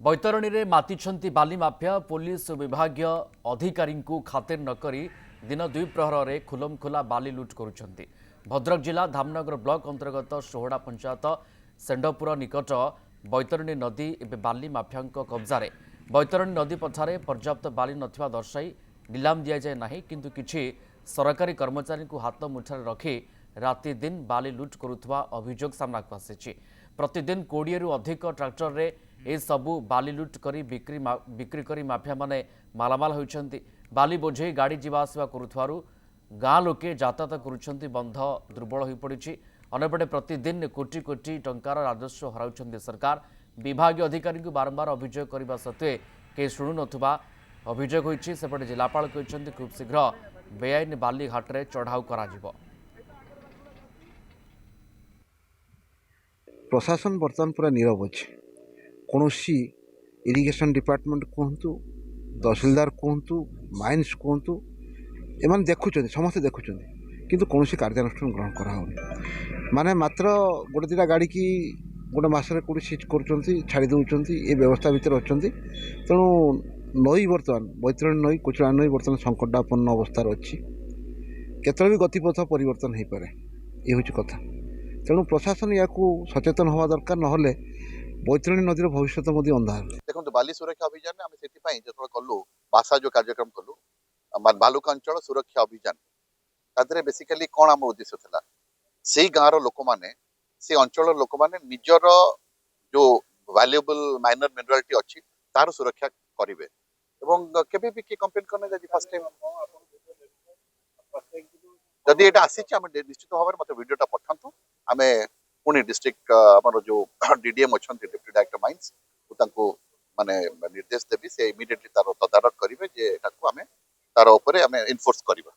बैतरणी में मातिछंती बाली mafia police विभाग अधिकारी खातिर नकरी दिन दुई प्रहर में खुलमखुला बाली लुट करुछंती। भद्रक जिला धामनगर ब्लॉक अंतर्गत सोहड़ा पंचायत सेंडपुर निकट बैतरणी नदी एवं बाली माफिया कब्जारे। बैतरणी नदी पठारे पर्याप्त बाली नथिबा दर्शाई निलाम दि जाए नहीं, किंतु किछि सरकारी कर्मचारी को हाथ मुठारे रखी राति दिन बाली लुट करुवा अभियोग सामना को आसी। प्रतिदिन 20 रु अधिक ट्रैक्टर रे ए सबु बाली लुट करी बिक्री करी माफिया माने मालामाल होइछंती। बाली बोझे गाड़ी जीवा आसवा करुथवारु गाँ लोके यातायात करुछंती बंध दुर्बल हो पड़ी। अन्यपटे प्रतिदिन कोटी कोटी टंकार राजस्व हराउछंती सरकार। विभाग अधिकारी को बारंबार अभियोग करने सत्वे के शुणु नथुबा अभियोग होइछि। सेपटे जिलापाल कहते खूब शीघ्र बेआईन बाली घाट रे चढ़ाऊ कराजिबो। प्रशासन बर्तमान पूरा नीरव अच्छे। कौन इरिगेशन डिपार्टमेंट कहतु, तहसिलदार कहतु, माइन्स कहतु, एम देखुं समस्ते देखुं किंतु कौन कार्यानुष्ठान ग्रहण कराऊनी। माने मात्र गोटे दुटा गाड़ी की गोटे मसरे कौटी सीज कर छाड़ी दौरान ये व्यवस्था भितर अच्छा। तेणु नई बर्तमान बैतरणी नई कोचुला नई बर्तमान संकटापन्न अवस्था अच्छी। केतल भी गतिपथ परिवर्तन हो पाए, ये हूँ कथा। तेणु प्रशासन या सचेतन हवा दरकार, नहले बैतरणी नदीर भविष्य अंधार। देखो बाली सुरक्षा अभियान आम से कलु बासा जो कार्यक्रम कलु बालुका अंचल सुरक्षा अभियान तादरे बेसिकली कौन आम उद्देश्य था से गाँव लोक मैंने से अंचल लोक मैंने निजर जो वैल्यूएबल माइनर मिनरालिटी अच्छी तार सुरक्षा करेंगे। केबे भी किए कंप्लेन करने फर्स्ट टाइम जदि ये आसी निश्चित भाव में मतलब वीडियोटा पठातु आम पुणी डिस्ट्रिक्ट आमर जो डीडीएम अच्छा डिप्टी डायरेक्टर माइंस माने निर्देश देवी से इमिडिएटली तार तदारख करेंगे जे आम तार इनफोर्स करवा।